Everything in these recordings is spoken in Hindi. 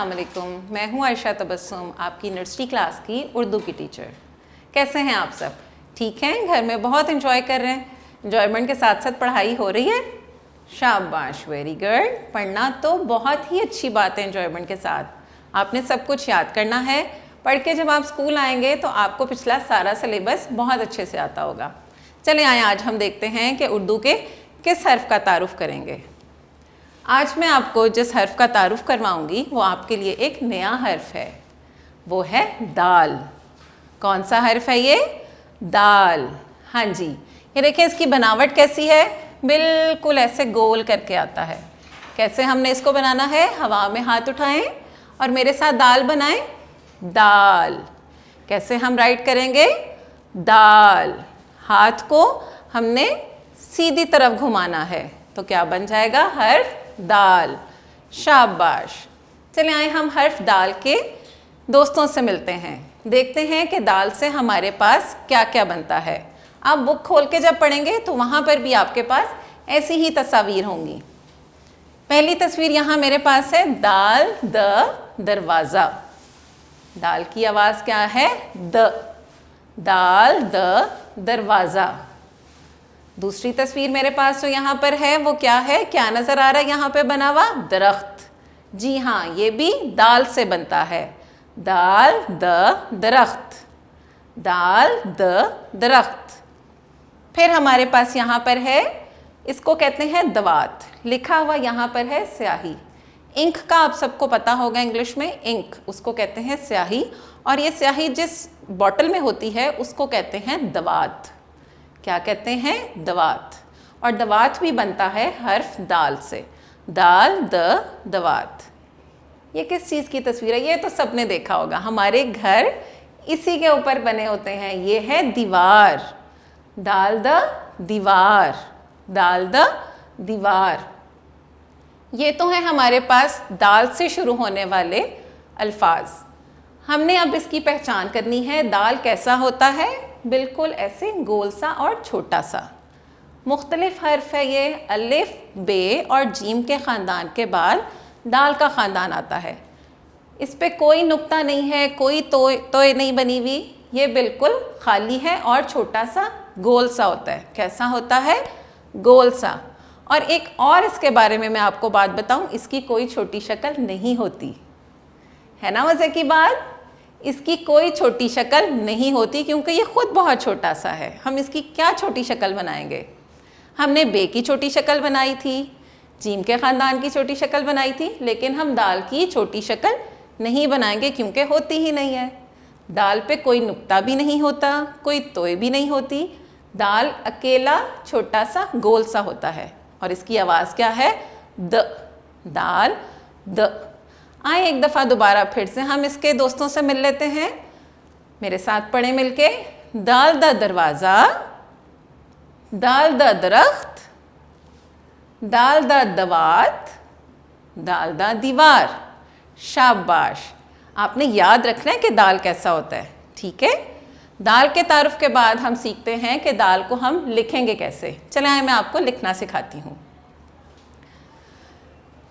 अस्सलाम वालेकुम, मैं हूँ आयशा तबस्सुम, आपकी नर्सरी क्लास की उर्दू की टीचर। कैसे हैं आप सब? ठीक हैं? घर में बहुत एंजॉय कर रहे हैं? एंजॉयमेंट के साथ साथ पढ़ाई हो रही है? शाबाश, वेरी गुड। पढ़ना तो बहुत ही अच्छी बात है। एंजॉयमेंट के साथ आपने सब कुछ याद करना है। पढ़ के जब आप स्कूल आएंगे तो आपको पिछला सारा सिलेबस बहुत अच्छे से आता होगा। चलिए आए, आज हम देखते हैं कि उर्दू के किस हर्फ का तारुफ करेंगे। आज मैं आपको जिस हर्फ का तारुफ करवाऊंगी वो आपके लिए एक नया हर्फ है, वो है दाल। कौन सा हर्फ है ये? दाल। हाँ जी, ये देखिए इसकी बनावट कैसी है, बिल्कुल ऐसे गोल करके आता है। कैसे हमने इसको बनाना है? हवा में हाथ उठाएं और मेरे साथ दाल बनाएं। दाल। कैसे हम राइट करेंगे? दाल। हाथ को हमने सीधी तरफ घुमाना है तो क्या बन जाएगा? हर्फ दाल। शाबाश। चलिए आए हम हर्फ दाल के दोस्तों से मिलते हैं, देखते हैं कि दाल से हमारे पास क्या क्या बनता है। आप बुक खोल के जब पढ़ेंगे तो वहाँ पर भी आपके पास ऐसी ही तस्वीर होंगी। पहली तस्वीर यहाँ मेरे पास है, दाल द दरवाज़ा। दाल की आवाज़ क्या है? द। दाल द दरवाज़ा। दूसरी तस्वीर मेरे पास जो यहाँ पर है वो क्या है? क्या नज़र आ रहा है यहाँ पे बना हुआ? दरख्त। जी हाँ, ये भी दाल से बनता है। दाल द दरख्त। दाल द दरख्त। फिर हमारे पास यहाँ पर है, इसको कहते हैं दवात। लिखा हुआ यहाँ पर है स्याही। इंक का आप सबको पता होगा, इंग्लिश में इंक, उसको कहते हैं स्याही। और ये स्याही जिस बॉटल में होती है उसको कहते हैं दवात। क्या कहते हैं? दवात। और दवात भी बनता है हर्फ दाल से। दाल द दवात। ये किस चीज़ की तस्वीर है? ये तो सबने देखा होगा, हमारे घर इसी के ऊपर बने होते हैं। ये है दीवार। दाल द दीवार। दाल द दीवार। ये तो है हमारे पास दाल से शुरू होने वाले अल्फाज। हमने अब इसकी पहचान करनी है। दाल कैसा होता है? बिल्कुल ऐसे गोल सा और छोटा सा। मुख्तलिफ हर्फ है ये। अलिफ, बे और जीम के ख़ानदान के बाद दाल का ख़ानदान आता है। इस पे कोई नुक्ता नहीं है, कोई तोय नहीं बनी हुई। ये बिल्कुल खाली है और छोटा सा गोल सा होता है। कैसा होता है? गोल सा। और एक और इसके बारे में मैं आपको बात बताऊं, इसकी कोई छोटी शक्ल नहीं होती है ना। मज़े की बात, इसकी कोई छोटी शक्ल नहीं होती क्योंकि ये खुद बहुत छोटा सा है। हम इसकी क्या छोटी शक्ल बनाएंगे? हमने बे की छोटी शक्ल बनाई थी, जीम के ख़ानदान की छोटी शक्ल बनाई थी, लेकिन हम दाल की छोटी शक्ल नहीं बनाएंगे क्योंकि होती ही नहीं है। दाल पे कोई नुक्ता भी नहीं होता, कोई तोय भी नहीं होती। दाल अकेला छोटा सा गोल सा होता है और इसकी आवाज़ क्या है? द। Dal the. आए एक दफ़ा दोबारा फिर से हम इसके दोस्तों से मिल लेते हैं। मेरे साथ पढ़े मिलके। दाल द दरवाज़ा। दाल द दरख्त। दाल द दवात। दाल द दीवार। शाबाश। आपने याद रखना है कि दाल कैसा होता है, ठीक है। दाल के तारुफ के बाद हम सीखते हैं कि दाल को हम लिखेंगे कैसे। चलें आए मैं आपको लिखना सिखाती हूँ।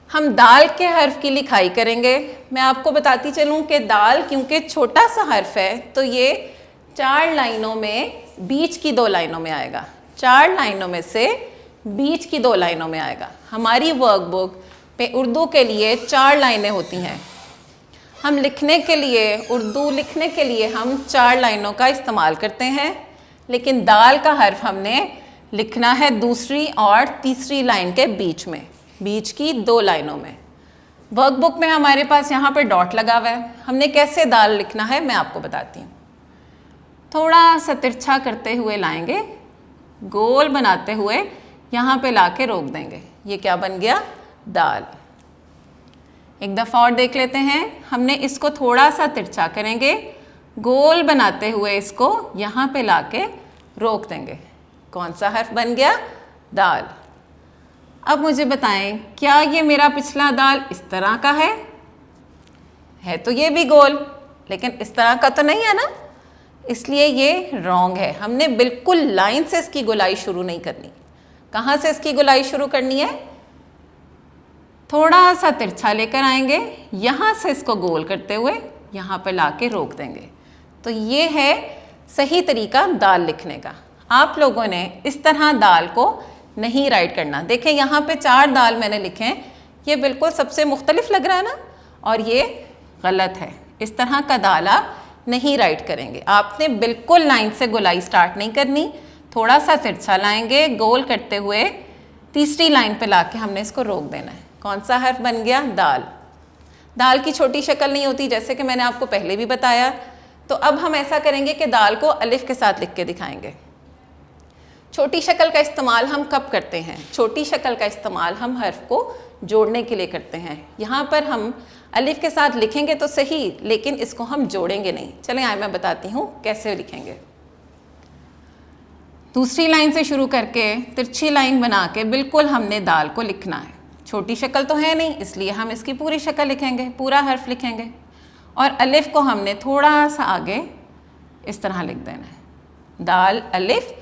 हम दाल के हर्फ की लिखाई करेंगे। मैं आपको बताती चलूँ कि दाल क्योंकि छोटा सा हर्फ है तो ये 4 लाइनों में, बीच की 2 लाइनों में आएगा। 4 लाइनों में से बीच की 2 लाइनों में आएगा। हमारी वर्कबुक पे उर्दू के लिए 4 लाइनें होती हैं। हम लिखने के लिए, उर्दू लिखने के लिए हम 4 लाइनों का इस्तेमाल करते हैं, लेकिन दाल का हर्फ हमने लिखना है दूसरी और तीसरी लाइन के बीच में, बीच की 2 लाइनों में। वर्कबुक में हमारे पास यहाँ पर डॉट लगा हुआ है। हमने कैसे दाल लिखना है मैं आपको बताती हूँ। थोड़ा सा तिरछा करते हुए लाएंगे, गोल बनाते हुए यहाँ पे लाके रोक देंगे। ये क्या बन गया? दाल। एक दफ़ा और देख लेते हैं। हमने इसको थोड़ा सा तिरछा करेंगे, गोल बनाते हुए इसको यहाँ पे लाके रोक देंगे। कौन सा हर्फ बन गया? दाल। अब मुझे बताएं, क्या ये मेरा पिछला दाल इस तरह का है तो ये भी गोल, लेकिन इस तरह का तो नहीं है ना, इसलिए ये रॉन्ग है। हमने बिल्कुल लाइन से इसकी गोलाई शुरू नहीं करनी। कहाँ से इसकी गोलाई शुरू करनी है? थोड़ा सा तिरछा लेकर आएंगे, यहाँ से इसको गोल करते हुए यहाँ पर ला के रोक देंगे। तो ये है सही तरीका दाल लिखने का। आप लोगों ने इस तरह दाल को नहीं राइट करना। देखें यहाँ पे 4 दाल मैंने लिखे हैं, ये बिल्कुल सबसे मुख्तलिफ लग रहा है ना, और ये गलत है। इस तरह का दाल आप नहीं राइट करेंगे। आपने बिल्कुल लाइन से गोलाई स्टार्ट नहीं करनी, थोड़ा सा तिरछा लाएंगे, गोल करते हुए तीसरी लाइन पे लाके हमने इसको रोक देना है। कौन सा हर्फ बन गया? दाल। दाल की छोटी शक्ल नहीं होती, जैसे कि मैंने आपको पहले भी बताया। तो अब हम ऐसा करेंगे कि दाल को अलिफ के साथ लिख के दिखाएंगे। छोटी शक्ल का इस्तेमाल हम कब करते हैं? छोटी शक्ल का इस्तेमाल हम हर्फ को जोड़ने के लिए करते हैं। यहाँ पर हम अलिफ के साथ लिखेंगे तो सही, लेकिन इसको हम जोड़ेंगे नहीं। चलें आए मैं बताती हूँ कैसे लिखेंगे। दूसरी लाइन से शुरू करके तिरछी लाइन बना के बिल्कुल हमने दाल को लिखना है। छोटी शक्ल तो है नहीं, इसलिए हम इसकी पूरी शक्ल लिखेंगे, पूरा हर्फ लिखेंगे, और अलिफ को हमने थोड़ा सा आगे इस तरह लिख देना है। दाल अलिफ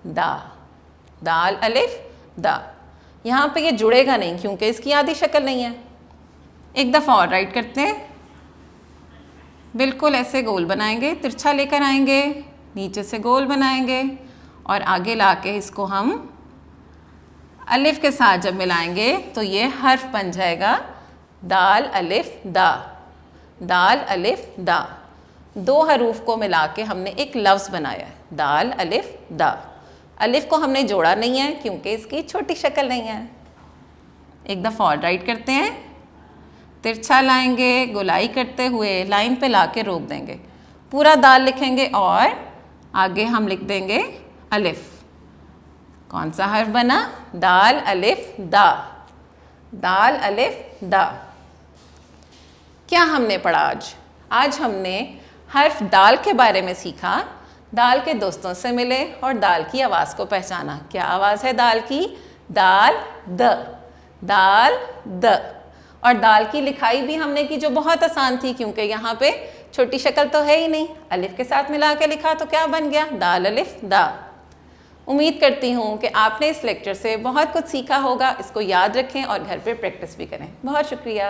दा, दाल अलिफ दा। यहाँ पे ये जुड़ेगा नहीं क्योंकि इसकी आधी शक्ल नहीं है। एक दफ़ा और राइट करते हैं। बिल्कुल ऐसे गोल बनाएंगे, तिरछा लेकर आएंगे, नीचे से गोल बनाएंगे और आगे लाके इसको हम अलिफ के साथ जब मिलाएंगे तो ये हर्फ बन जाएगा दाल अलिफ दा, दाल अलिफ दा। 2 हरूफ को मिला के हमने एक लफ्ज़ बनाया है, दाल अलिफ दा। अलिफ को हमने जोड़ा नहीं है क्योंकि इसकी छोटी शक्ल नहीं है। एक दफ़ा और राइट करते हैं। तिरछा लाएंगे, गोलाई करते हुए लाइन पे लाके रोक देंगे, पूरा दाल लिखेंगे और आगे हम लिख देंगे अलिफ। कौन सा हर्फ बना? दाल अलिफ दा, दाल अलिफ दा। क्या हमने पढ़ा आज? आज हमने हर्फ दाल के बारे में सीखा, दाल के दोस्तों से मिले और दाल की आवाज़ को पहचाना। क्या आवाज़ है दाल की? दाल द, दाल द। और दाल की लिखाई भी हमने की जो बहुत आसान थी, क्योंकि यहाँ पे छोटी शक्ल तो है ही नहीं। अलिफ के साथ मिला के लिखा तो क्या बन गया? दाल अलिफ दा। उम्मीद करती हूँ कि आपने इस लेक्चर से बहुत कुछ सीखा होगा। इसको याद रखें और घर पे प्रैक्टिस भी करें। बहुत शुक्रिया।